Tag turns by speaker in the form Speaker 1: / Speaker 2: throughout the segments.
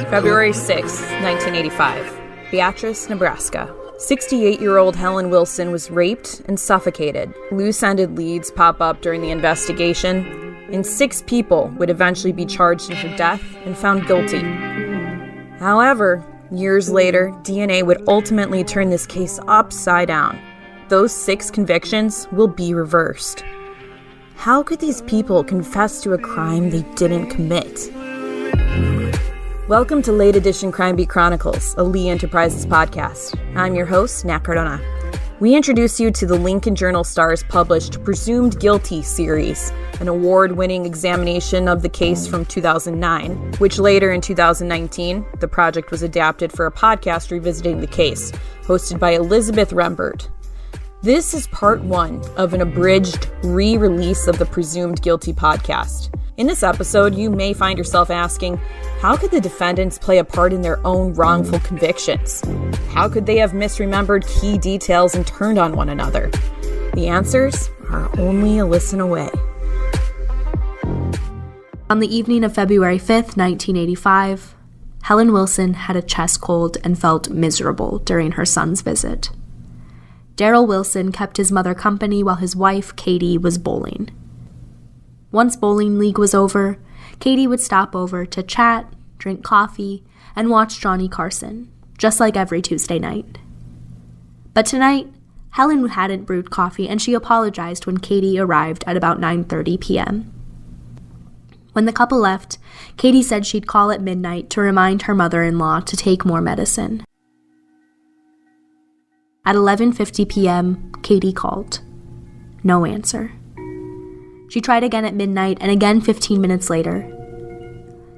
Speaker 1: February 6, 1985. Beatrice, Nebraska. 68-year-old Helen Wilson was raped and suffocated. Loose-ended leads pop up during the investigation, and 6 people would eventually be charged in her death and found guilty. However, years later, DNA would ultimately turn this case upside down. Those 6 convictions will be reversed. How could these people confess to a crime they didn't commit? Welcome to Late Edition Crime Beat Chronicles, a Lee Enterprises podcast. I'm your host, Nat Cardona. We introduce you to the Lincoln Journal-Star's published Presumed Guilty series, an award-winning examination of the case from 2009, which later in 2019, the project was adapted for a podcast revisiting the case, hosted by Elizabeth Rembert. This is part 1 of an abridged re-release of the Presumed Guilty podcast. In this episode, you may find yourself asking, how could the defendants play a part in their own wrongful convictions? How could they have misremembered key details and turned on one another? The answers are only a listen away.
Speaker 2: On the evening of February 5th, 1985, Helen Wilson had a chest cold and felt miserable during her son's visit. Daryl Wilson kept his mother company while his wife, Katie, was bowling. Once bowling league was over, Katie would stop over to chat, drink coffee, and watch Johnny Carson, just like every Tuesday night. But tonight, Helen hadn't brewed coffee, and she apologized when Katie arrived at about 9:30 p.m. When the couple left, Katie said she'd call at midnight to remind her mother-in-law to take more medicine. At 11:50 p.m., Katie called. No answer. She tried again at midnight and again 15 minutes later.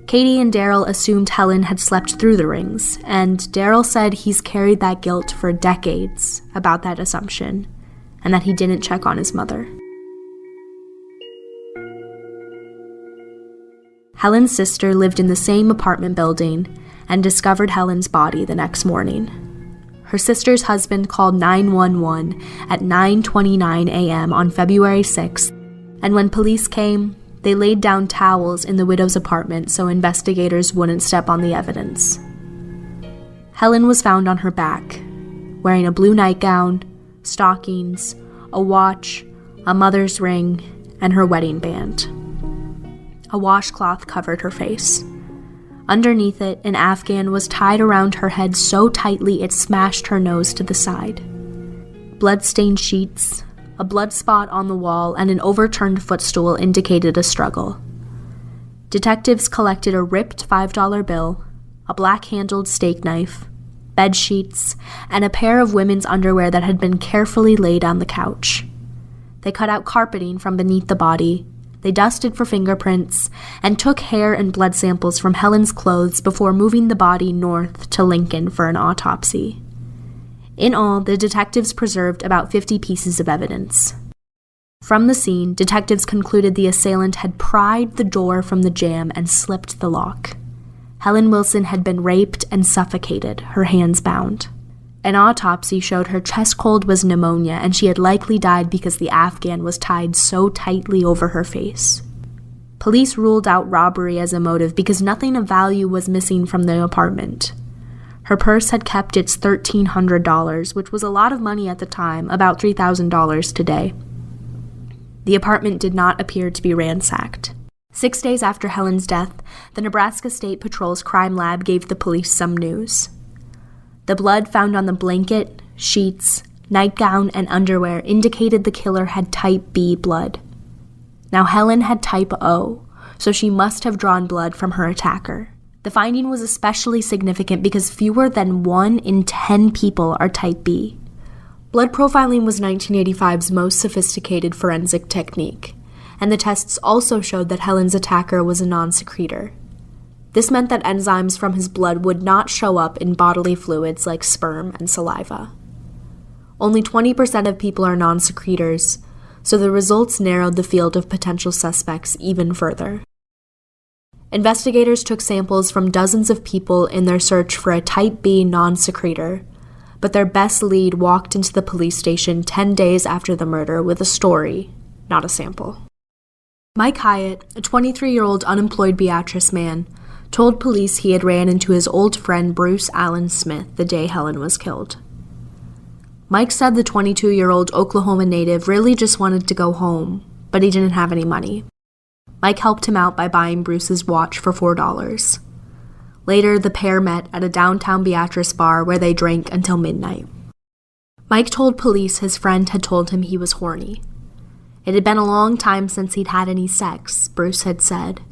Speaker 2: Katie and Daryl assumed Helen had slept through the rings, and Daryl said he's carried that guilt for decades about that assumption, and that he didn't check on his mother. Helen's sister lived in the same apartment building and discovered Helen's body the next morning. Her sister's husband called 911 at 9:29 a.m. on February 6th, and when police came, they laid down towels in the widow's apartment so investigators wouldn't step on the evidence. Helen was found on her back, wearing a blue nightgown, stockings, a watch, a mother's ring, and her wedding band. A washcloth covered her face. Underneath it, an Afghan was tied around her head so tightly it smashed her nose to the side. Blood-stained sheets, a blood spot on the wall, and an overturned footstool indicated a struggle. Detectives collected a ripped $5 bill, a black-handled steak knife, bed sheets, and a pair of women's underwear that had been carefully laid on the couch. They cut out carpeting from beneath the body. They dusted for fingerprints and took hair and blood samples from Helen's clothes before moving the body north to Lincoln for an autopsy. In all, the detectives preserved about 50 pieces of evidence. From the scene, detectives concluded the assailant had pried the door from the jamb and slipped the lock. Helen Wilson had been raped and suffocated, her hands bound. An autopsy showed her chest cold was pneumonia, and she had likely died because the Afghan was tied so tightly over her face. Police ruled out robbery as a motive because nothing of value was missing from the apartment. Her purse had kept its $1,300, which was a lot of money at the time, about $3,000 today. The apartment did not appear to be ransacked. 6 days after Helen's death, the Nebraska State Patrol's crime lab gave the police some news. The blood found on the blanket, sheets, nightgown, and underwear indicated the killer had type B blood. Now Helen had type O, so she must have drawn blood from her attacker. The finding was especially significant because fewer than 1 in 10 people are type B. Blood profiling was 1985's most sophisticated forensic technique, and the tests also showed that Helen's attacker was a non-secretor. This meant that enzymes from his blood would not show up in bodily fluids like sperm and saliva. Only 20% of people are non-secretors, so the results narrowed the field of potential suspects even further. Investigators took samples from dozens of people in their search for a type B non-secretor, but their best lead walked into the police station 10 days after the murder with a story, not a sample. Mike Hyatt, a 23-year-old unemployed Beatrice man, told police he had ran into his old friend Bruce Allen Smith the day Helen was killed. Mike said the 22-year-old Oklahoma native really just wanted to go home, but he didn't have any money. Mike helped him out by buying Bruce's watch for $4. Later, the pair met at a downtown Beatrice bar where they drank until midnight. Mike told police his friend had told him he was horny. It had been a long time since he'd had any sex, Bruce had said,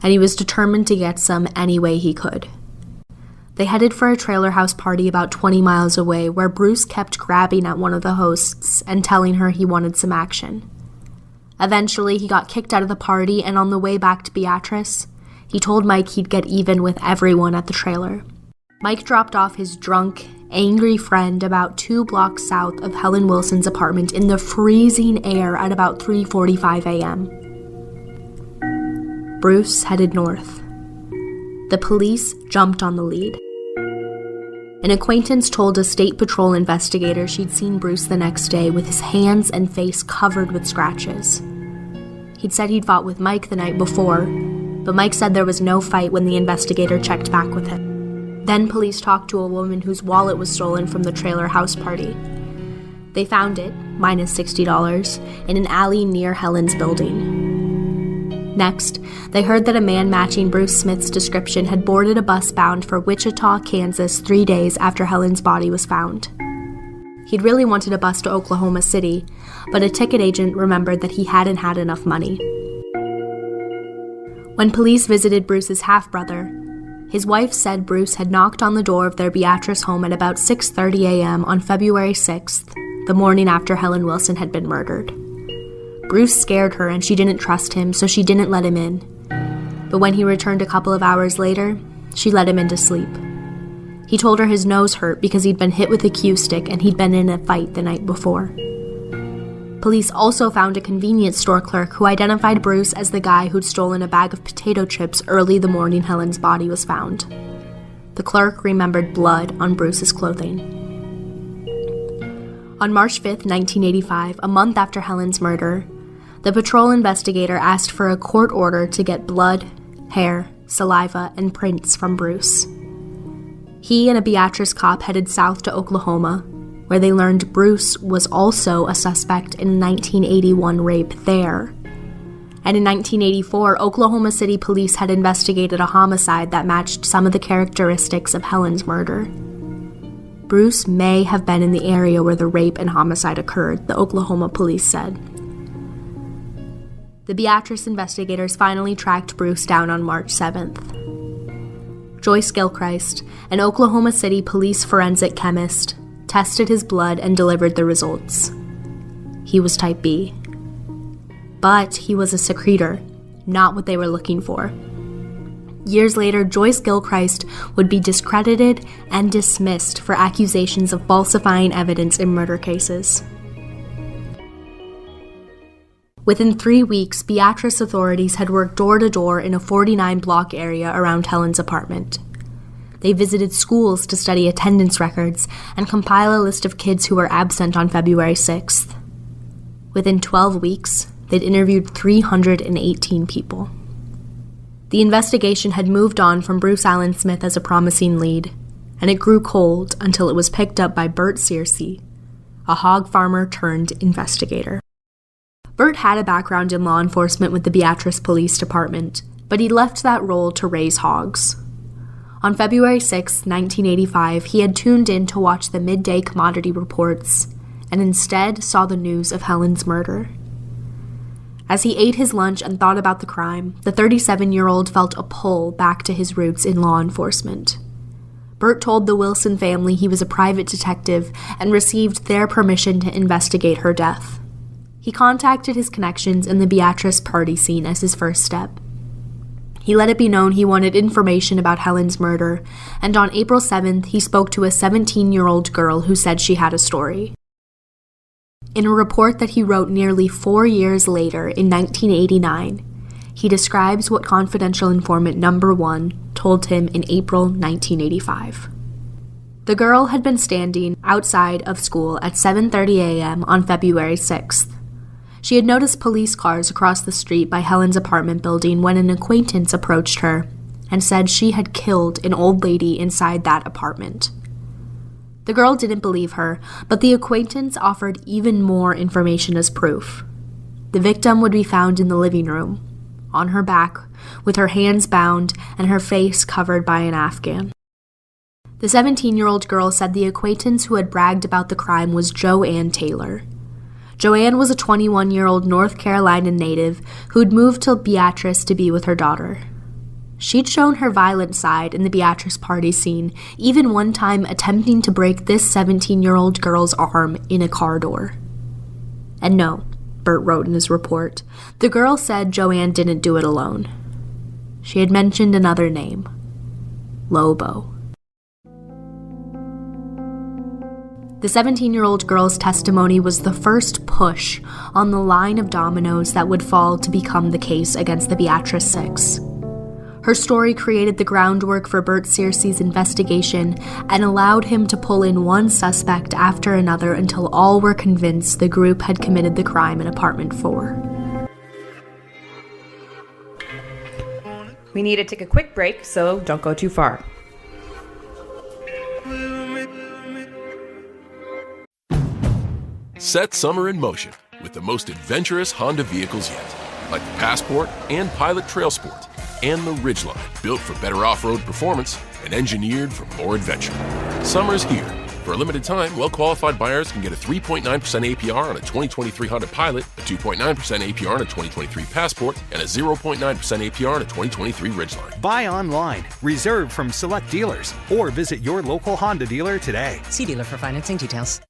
Speaker 2: and he was determined to get some any way he could. They headed for a trailer house party about 20 miles away where Bruce kept grabbing at one of the hosts and telling her he wanted some action. Eventually, he got kicked out of the party, and on the way back to Beatrice, he told Mike he'd get even with everyone at the trailer. Mike dropped off his drunk, angry friend about 2 blocks south of Helen Wilson's apartment in the freezing air at about 3:45 a.m. Bruce headed north. The police jumped on the lead. An acquaintance told a state patrol investigator she'd seen Bruce the next day with his hands and face covered with scratches. He'd said he'd fought with Mike the night before, but Mike said there was no fight when the investigator checked back with him. Then police talked to a woman whose wallet was stolen from the trailer house party. They found it, minus $60, in an alley near Helen's building. Next, they heard that a man matching Bruce Smith's description had boarded a bus bound for Wichita, Kansas 3 days after Helen's body was found. He'd really wanted a bus to Oklahoma City, but a ticket agent remembered that he hadn't had enough money. When police visited Bruce's half-brother, his wife said Bruce had knocked on the door of their Beatrice home at about 6:30 a.m. on February 6th, the morning after Helen Wilson had been murdered. Bruce scared her and she didn't trust him, so she didn't let him in. But when he returned a couple of hours later, she let him into sleep. He told her his nose hurt because he'd been hit with a cue stick and he'd been in a fight the night before. Police also found a convenience store clerk who identified Bruce as the guy who'd stolen a bag of potato chips early the morning Helen's body was found. The clerk remembered blood on Bruce's clothing. On March 5th, 1985, a month after Helen's murder, the patrol investigator asked for a court order to get blood, hair, saliva, and prints from Bruce. He and a Beatrice cop headed south to Oklahoma, where they learned Bruce was also a suspect in a 1981 rape there. And in 1984, Oklahoma City police had investigated a homicide that matched some of the characteristics of Helen's murder. Bruce may have been in the area where the rape and homicide occurred, the Oklahoma police said. The Beatrice investigators finally tracked Bruce down on March 7th. Joyce Gilchrist, an Oklahoma City police forensic chemist, tested his blood and delivered the results. He was type B. But he was a secretor, not what they were looking for. Years later, Joyce Gilchrist would be discredited and dismissed for accusations of falsifying evidence in murder cases. Within 3 weeks, Beatrice authorities had worked door to door in a 49-block area around Helen's apartment. They visited schools to study attendance records and compile a list of kids who were absent on February 6th. Within 12 weeks, they'd interviewed 318 people. The investigation had moved on from Bruce Allen Smith as a promising lead, and it grew cold until it was picked up by Bert Searcy, a hog farmer turned investigator. Bert had a background in law enforcement with the Beatrice Police Department, but he left that role to raise hogs. On February 6, 1985, he had tuned in to watch the midday commodity reports and instead saw the news of Helen's murder. As he ate his lunch and thought about the crime, the 37-year-old felt a pull back to his roots in law enforcement. Bert told the Wilson family he was a private detective and received their permission to investigate her death. He contacted his connections in the Beatrice party scene as his first step. He let it be known he wanted information about Helen's murder, and on April 7th, he spoke to a 17-year-old girl who said she had a story. In a report that he wrote nearly 4 years later, in 1989, he describes what confidential informant number 1 told him in April 1985. The girl had been standing outside of school at 7:30 a.m. on February 6th. She had noticed police cars across the street by Helen's apartment building when an acquaintance approached her and said she had killed an old lady inside that apartment. The girl didn't believe her, but the acquaintance offered even more information as proof. The victim would be found in the living room, on her back, with her hands bound and her face covered by an afghan. The 17-year-old girl said the acquaintance who had bragged about the crime was Joanne Taylor. Joanne was a 21-year-old North Carolina native who'd moved to Beatrice to be with her daughter. She'd shown her violent side in the Beatrice party scene, even one time attempting to break this 17-year-old girl's arm in a car door. And no, Bert wrote in his report, the girl said Joanne didn't do it alone. She had mentioned another name, Lobo. The 17-year-old girl's testimony was the first push on the line of dominoes that would fall to become the case against the Beatrice Six. Her story created the groundwork for Bert Searcy's investigation and allowed him to pull in one suspect after another until all were convinced the group had committed the crime in apartment 4.
Speaker 1: We need to take a quick break, so don't go too far.
Speaker 3: Set summer in motion with the most adventurous Honda vehicles yet, like the Passport and Pilot Trail Sport, and the Ridgeline, built for better off-road performance and engineered for more adventure. Summer's here. For a limited time, well-qualified buyers can get a 3.9% APR on a 2023 Honda Pilot, a 2.9% APR on a 2023 Passport, and a 0.9% APR on a 2023 Ridgeline.
Speaker 4: Buy online, reserve from select dealers, or visit your local Honda dealer today.
Speaker 5: See dealer for financing details.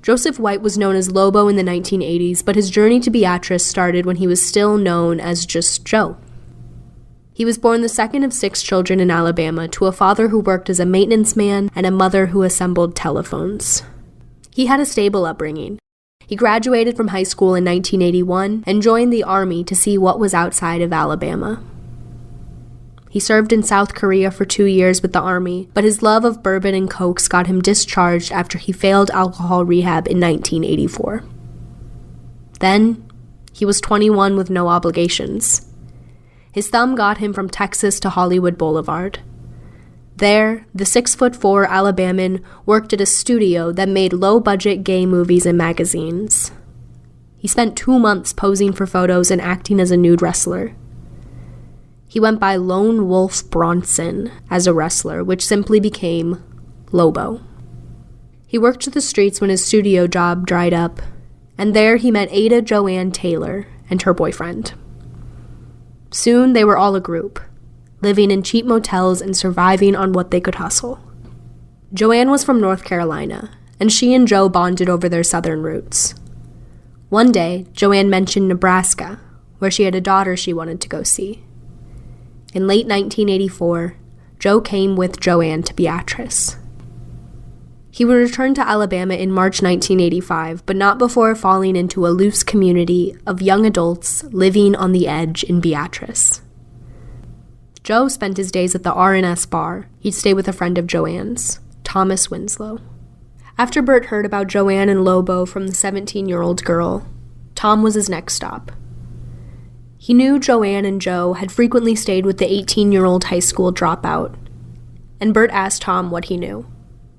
Speaker 2: Joseph White was known as Lobo in the 1980s, but his journey to Beatrice started when he was still known as just Joe. He was born the second of 6 children in Alabama to a father who worked as a maintenance man and a mother who assembled telephones. He had a stable upbringing. He graduated from high school in 1981 and joined the Army to see what was outside of Alabama. He served in South Korea for 2 years with the Army, but his love of bourbon and cokes got him discharged after he failed alcohol rehab in 1984. Then, he was 21 with no obligations. His thumb got him from Texas to Hollywood Boulevard. There, the 6'4" Alabaman worked at a studio that made low-budget gay movies and magazines. He spent 2 months posing for photos and acting as a nude wrestler. He went by Lone Wolf Bronson as a wrestler, which simply became Lobo. He worked the streets when his studio job dried up, and there he met Ada Joanne Taylor and her boyfriend. Soon they were all a group, living in cheap motels and surviving on what they could hustle. Joanne was from North Carolina, and she and Joe bonded over their southern roots. One day, Joanne mentioned Nebraska, where she had a daughter she wanted to go see. In late 1984, Joe came with Joanne to Beatrice. He would return to Alabama in March 1985, but not before falling into a loose community of young adults living on the edge in Beatrice. Joe spent his days at the R&S bar. He'd stay with a friend of Joanne's, Thomas Winslow. After Bert heard about Joanne and Lobo from the 17-year-old girl, Tom was his next stop. He knew Joanne and Joe had frequently stayed with the 18-year-old high school dropout, and Bert asked Tom what he knew.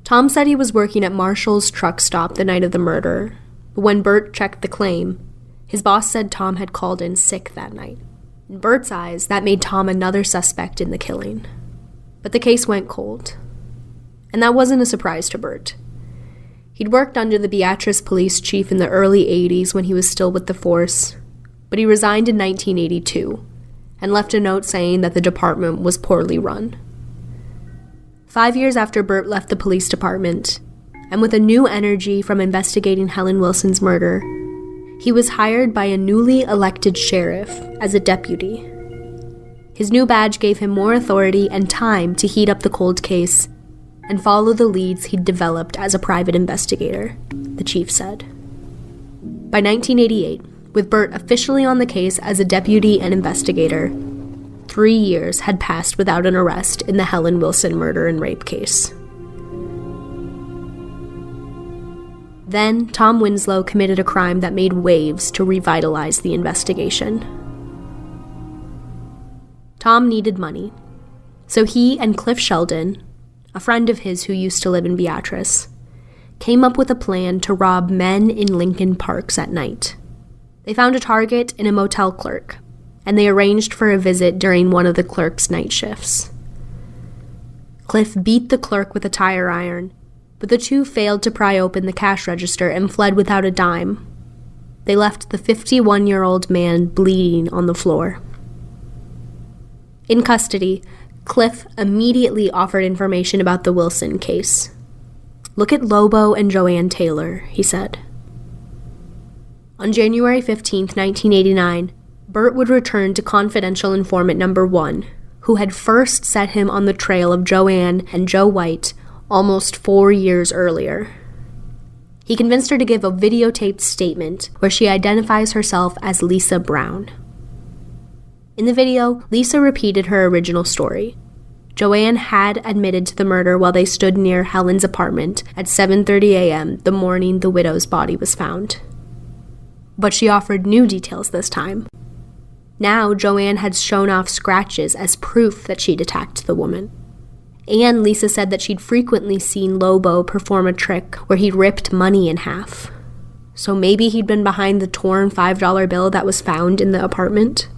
Speaker 2: Tom said he was working at Marshall's truck stop the night of the murder, but when Bert checked the claim, his boss said Tom had called in sick that night. In Bert's eyes, that made Tom another suspect in the killing. But the case went cold, and that wasn't a surprise to Bert. He'd worked under the Beatrice police chief in the early 80s when he was still with the force, but he resigned in 1982 and left a note saying that the department was poorly run. 5 years after Bert left the police department, and with a new energy from investigating Helen Wilson's murder, he was hired by a newly elected sheriff as a deputy. His new badge gave him more authority and time to heat up the cold case and follow the leads he'd developed as a private investigator, the chief said. By 1988, with Bert officially on the case as a deputy and investigator, 3 years had passed without an arrest in the Helen Wilson murder and rape case. Then, Tom Winslow committed a crime that made waves to revitalize the investigation. Tom needed money, so he and Cliff Sheldon, a friend of his who used to live in Beatrice, came up with a plan to rob men in Lincoln parks at night. They found a target in a motel clerk, and they arranged for a visit during one of the clerk's night shifts. Cliff beat the clerk with a tire iron, but the two failed to pry open the cash register and fled without a dime. They left the 51-year-old man bleeding on the floor. In custody, Cliff immediately offered information about the Wilson case. "Look at Lobo and Joanne Taylor," he said. On January 15, 1989, Bert would return to confidential informant number 1, who had first set him on the trail of Joanne and Joe White almost 4 years earlier. He convinced her to give a videotaped statement where she identifies herself as Lisa Brown. In the video, Lisa repeated her original story. Joanne had admitted to the murder while they stood near Helen's apartment at 7:30 a.m. the morning the widow's body was found. But she offered new details this time. Now, Joanne had shown off scratches as proof that she'd attacked the woman. And Lisa said that she'd frequently seen Lobo perform a trick where he ripped money in half. So maybe he'd been behind the torn $5 bill that was found in the apartment?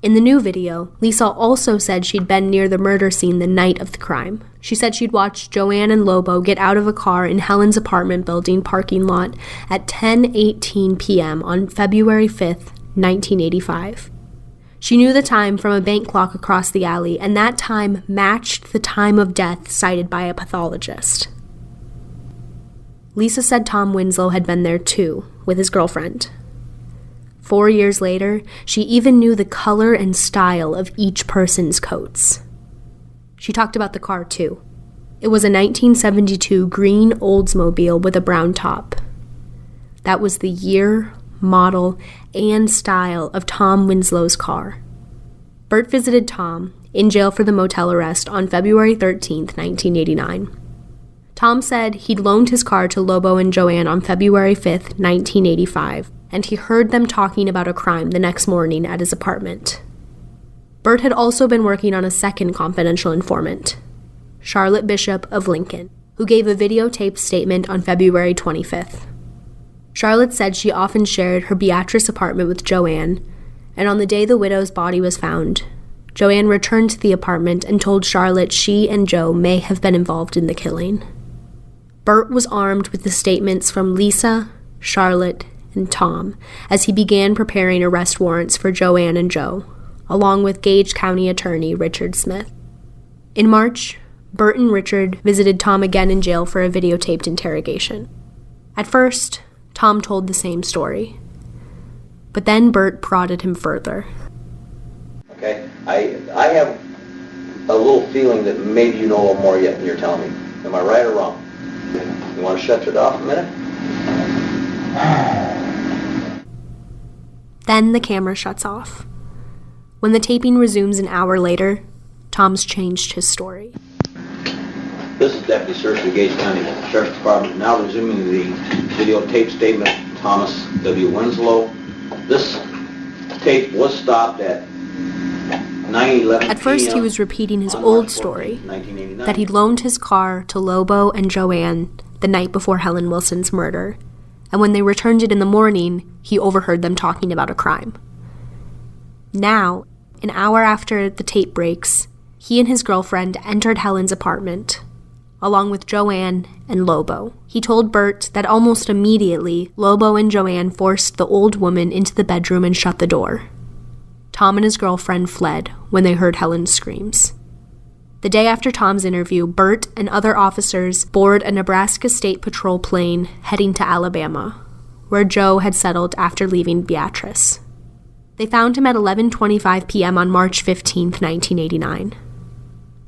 Speaker 2: In the new video, Lisa also said she'd been near the murder scene the night of the crime. She said she'd watched Joanne and Lobo get out of a car in Helen's apartment building parking lot at 10:18 p.m. on February 5th, 1985. She knew the time from a bank clock across the alley, and that time matched the time of death cited by a pathologist. Lisa said Tom Winslow had been there too, with his girlfriend. 4 years later, she even knew the color and style of each person's coats. She talked about the car too. It was a 1972 green Oldsmobile with a brown top. That was the year, model, and style of Tom Winslow's car. Bert visited Tom in jail for the motel arrest on February 13, 1989. Tom said he'd loaned his car to Lobo and Joanne on February 5, 1985, and he heard them talking about a crime the next morning at his apartment. Bert had also been working on a second confidential informant, Charlotte Bishop of Lincoln, who gave a videotaped statement on February 25th. Charlotte said she often shared her Beatrice apartment with Joanne, and on the day the widow's body was found, Joanne returned to the apartment and told Charlotte she and Joe may have been involved in the killing. Bert was armed with the statements from Lisa, Charlotte, and Tom as he began preparing arrest warrants for Joanne and Joe, along with Gage County Attorney Richard Smith. In March, Bert and Richard visited Tom again in jail for a videotaped interrogation. At first, Tom told the same story, but then Bert prodded him further.
Speaker 5: Okay, I have a little feeling that maybe you know a little more yet than you're telling me. Am I right or wrong? You want to shut it off a minute?
Speaker 2: Then the camera shuts off. When the taping resumes an hour later, Tom's changed his story.
Speaker 5: This is Deputy Search of the Gage County Sheriff's Department, now resuming the videotape statement of Thomas W. Winslow. This tape was stopped at 9:11 p.m.
Speaker 2: At first, he was repeating his old story, that he'd loaned his car to Lobo and Joanne the night before Helen Wilson's murder, and when they returned it in the morning, he overheard them talking about a crime. Now, an hour after the tape breaks, he and his girlfriend entered Helen's apartment, along with Joanne and Lobo. He told Bert that almost immediately, Lobo and Joanne forced the old woman into the bedroom and shut the door. Tom and his girlfriend fled when they heard Helen's screams. The day after Tom's interview, Bert and other officers board a Nebraska State Patrol plane heading to Alabama, where Joe had settled after leaving Beatrice. They found him at 11:25 p.m. on March 15, 1989.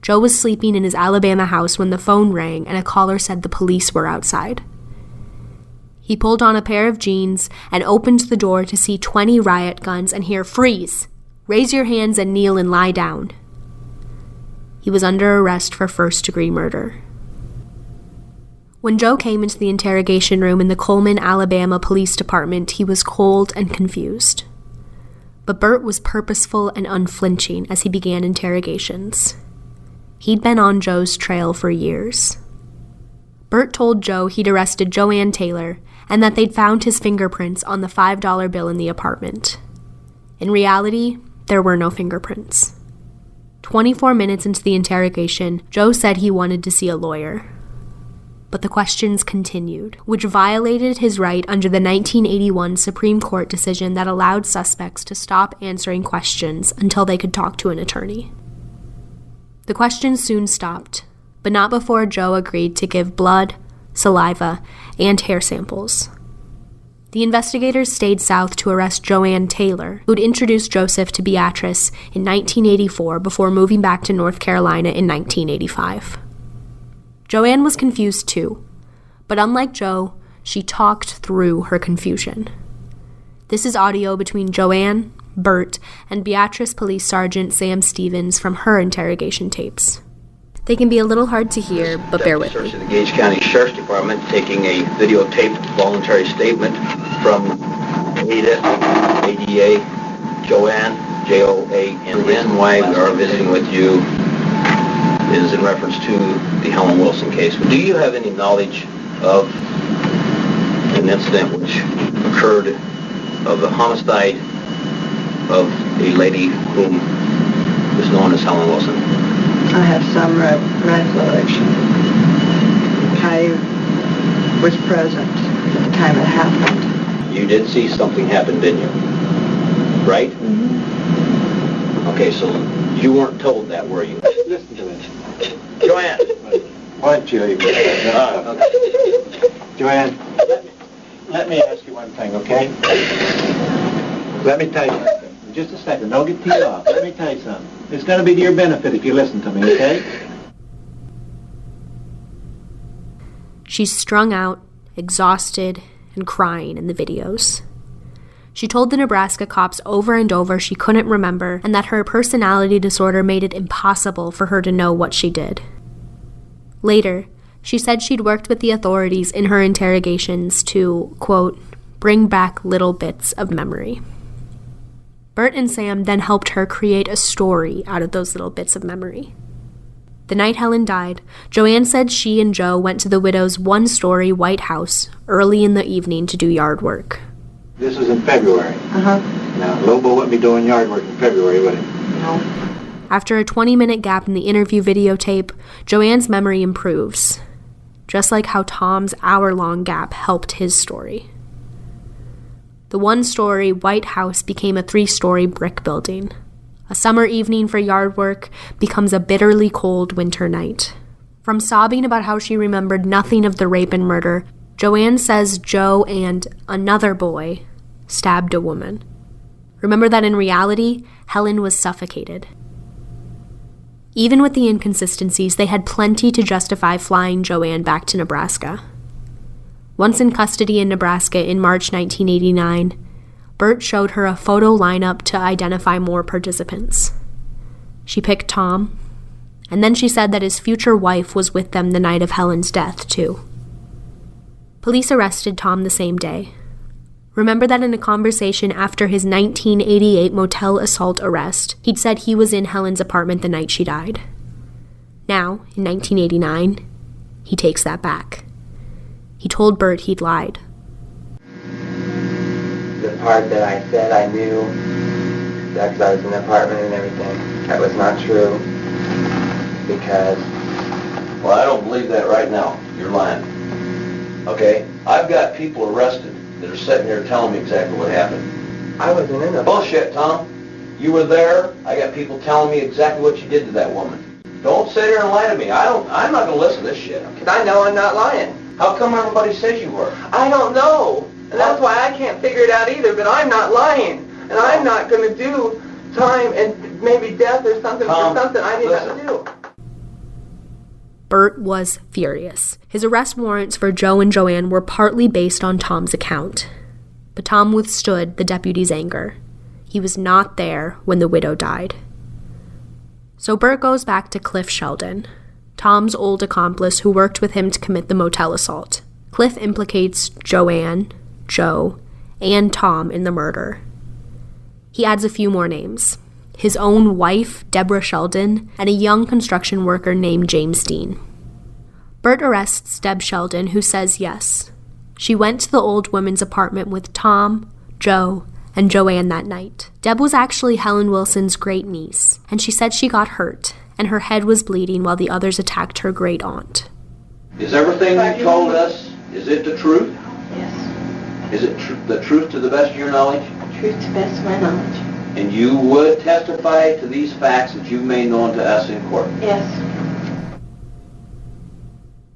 Speaker 2: Joe was sleeping in his Alabama house when the phone rang and a caller said the police were outside. He pulled on a pair of jeans and opened the door to see 20 riot guns and hear, "Freeze! Raise your hands and kneel and lie down." He was under arrest for first-degree murder. When Joe came into the interrogation room in the Coleman, Alabama Police Department, he was cold and confused. But Bert was purposeful and unflinching as he began interrogations. He'd been on Joe's trail for years. Bert told Joe he'd arrested Joanne Taylor and that they'd found his fingerprints on the $5 bill in the apartment. In reality, there were no fingerprints. 24 minutes into the interrogation, Joe said he wanted to see a lawyer. But the questions continued, which violated his right under the 1981 Supreme Court decision that allowed suspects to stop answering questions until they could talk to an attorney. The questions soon stopped, but not before Joe agreed to give blood, saliva, and hair samples. The investigators stayed south to arrest Joanne Taylor, who'd introduced Joseph to Beatrice in 1984 before moving back to North Carolina in 1985. Joanne was confused too, but unlike Joe, she talked through her confusion. This is audio between Joanne, Bert, and Beatrice Police Sergeant Sam Stevens from her interrogation tapes. They can be a little hard to hear, but bear with me.
Speaker 5: Search of the Gage County Sheriff's Department taking a videotaped voluntary statement from ADA, Joanne, J-O-A-N. The reason why we are visiting with you is in reference to the Helen Wilson case. Do you have any knowledge of an incident which occurred of the homicide of a lady whom is known as Helen Wilson?
Speaker 6: I have some recollection. I was present at the time it happened.
Speaker 5: You did see something happen, didn't you? Right?
Speaker 6: Mm-hmm.
Speaker 5: Okay, so you weren't told that, were you?
Speaker 7: Listen to this.
Speaker 5: Joanne!
Speaker 7: Why don't you even...
Speaker 5: Okay.
Speaker 7: Joanne, let me ask you one thing, okay? Let me tell you something. Just a second. Don't get teed off. Let me tell you something. It's going to be to your benefit if you listen to me, okay?
Speaker 2: She's strung out, exhausted, and crying in the videos. She told the Nebraska cops over and over she couldn't remember and that her personality disorder made it impossible for her to know what she did. Later, she said she'd worked with the authorities in her interrogations to, quote, bring back little bits of memory. Bert and Sam then helped her create a story out of those little bits of memory. The night Helen died, Joanne said she and Joe went to the widow's one-story white house early in the evening to do yard work.
Speaker 7: This was in February.
Speaker 6: Uh-huh.
Speaker 7: Now, Lobo wouldn't be doing yard work in February, would he?
Speaker 6: No.
Speaker 2: After a 20-minute gap in the interview videotape, Joanne's memory improves, just like how Tom's hour-long gap helped his story. The one-story white house became a 3-story brick building. A summer evening for yard work becomes a bitterly cold winter night. From sobbing about how she remembered nothing of the rape and murder, Joanne says Joe and another boy stabbed a woman. Remember that in reality, Helen was suffocated. Even with the inconsistencies, they had plenty to justify flying Joanne back to Nebraska. Once in custody in Nebraska in March 1989, Bert showed her a photo lineup to identify more participants. She picked Tom, and then she said that his future wife was with them the night of Helen's death, too. Police arrested Tom the same day. Remember that in a conversation after his 1988 motel assault arrest, he'd said he was in Helen's apartment the night she died. Now, in 1989, he takes that back. He told Bert he'd lied.
Speaker 8: The part that I said I knew, that because I was in the apartment and everything, that was not true, because...
Speaker 5: Well, I don't believe that right now. You're lying. Okay? I've got people arrested that are sitting here telling me exactly what happened.
Speaker 8: I wasn't in the...
Speaker 5: Bullshit, Tom. You were there. I got people telling me exactly what you did to that woman. Don't sit here and lie to me. I'm not going to listen to this shit.
Speaker 8: Because I know I'm not lying.
Speaker 5: How come everybody says you were?
Speaker 8: I don't know. And that's why I can't figure it out either, but I'm not lying. And I'm not going to do time and maybe death or something
Speaker 5: Tom,
Speaker 8: for something I didn't have to do.
Speaker 2: Bert was furious. His arrest warrants for Joe and Joanne were partly based on Tom's account. But Tom withstood the deputy's anger. He was not there when the widow died. So Bert goes back to Cliff Sheldon. Tom's old accomplice who worked with him to commit the motel assault. Cliff implicates Joanne, Joe, and Tom in the murder. He adds a few more names: his own wife, Deborah Sheldon, and a young construction worker named James Dean. Bert arrests Deb Sheldon, who says yes. She went to the old woman's apartment with Tom, Joe, and Joanne that night. Deb was actually Helen Wilson's great-niece, and she said she got hurt, and her head was bleeding while the others attacked her great-aunt.
Speaker 5: Is everything you told us, is it the truth?
Speaker 6: Yes.
Speaker 5: Is it the truth to the best of your knowledge?
Speaker 6: Truth to the best of my knowledge.
Speaker 5: And you would testify to these facts that you've made known to us in court?
Speaker 6: Yes.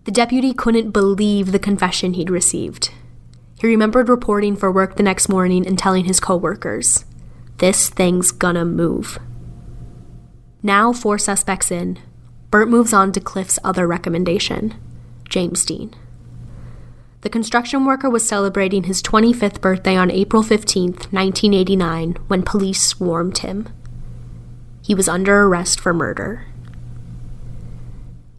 Speaker 2: The deputy couldn't believe the confession he'd received. He remembered reporting for work the next morning and telling his co-workers, "This thing's gonna move." Now 4 suspects in, Bert moves on to Cliff's other recommendation, James Dean. The construction worker was celebrating his 25th birthday on April 15th, 1989, when police swarmed him. He was under arrest for murder.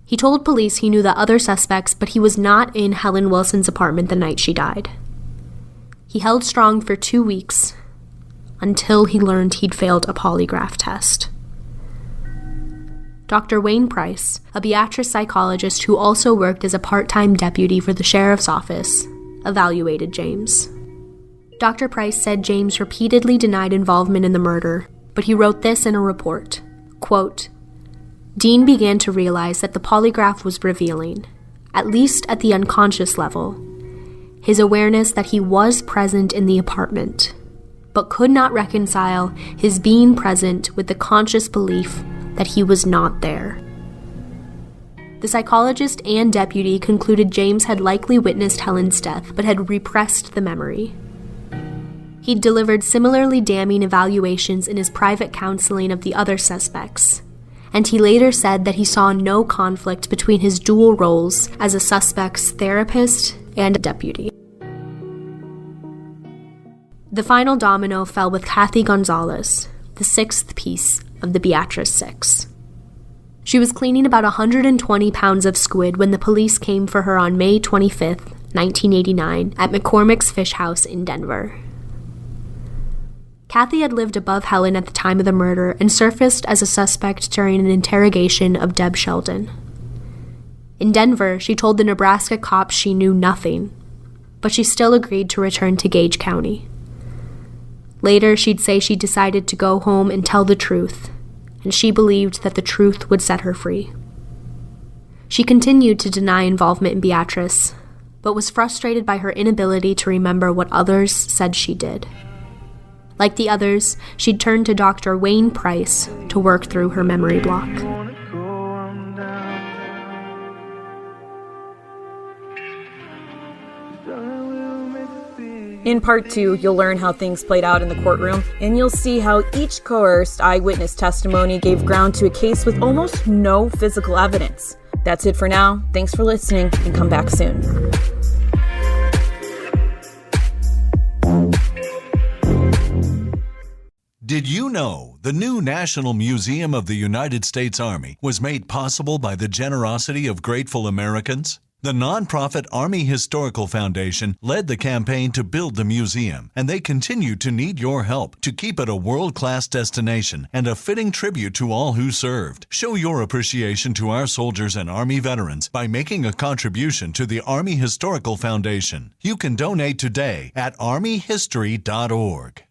Speaker 2: He told police he knew the other suspects, but he was not in Helen Wilson's apartment the night she died. He held strong for 2 weeks, until he learned he'd failed a polygraph test. Dr. Wayne Price, a Beatrice psychologist who also worked as a part-time deputy for the sheriff's office, evaluated James. Dr. Price said James repeatedly denied involvement in the murder, but he wrote this in a report, quote, "Dean began to realize that the polygraph was revealing, at least at the unconscious level, his awareness that he was present in the apartment, but could not reconcile his being present with the conscious belief that he was not there." The psychologist and deputy concluded James had likely witnessed Helen's death, but had repressed the memory. He'd delivered similarly damning evaluations in his private counseling of the other suspects, and he later said that he saw no conflict between his dual roles as a suspect's therapist and deputy. The final domino fell with Kathy Gonzalez, the 6th piece of the Beatrice 6. She was cleaning about 120 pounds of squid when the police came for her on May 25th, 1989, at McCormick's Fish House in Denver. Kathy had lived above Helen at the time of the murder and surfaced as a suspect during an interrogation of Deb Sheldon. In Denver, she told the Nebraska cops she knew nothing, but she still agreed to return to Gage County. Later, she'd say she decided to go home and tell the truth, and she believed that the truth would set her free. She continued to deny involvement in Beatrice, but was frustrated by her inability to remember what others said she did. Like the others, she'd turned to Dr. Wayne Price to work through her memory block.
Speaker 1: In part 2, you'll learn how things played out in the courtroom, and you'll see how each coerced eyewitness testimony gave ground to a case with almost no physical evidence. That's it for now. Thanks for listening, and come back soon.
Speaker 9: Did you know the new National Museum of the United States Army was made possible by the generosity of grateful Americans? The nonprofit Army Historical Foundation led the campaign to build the museum, and they continue to need your help to keep it a world-class destination and a fitting tribute to all who served. Show your appreciation to our soldiers and Army veterans by making a contribution to the Army Historical Foundation. You can donate today at armyhistory.org.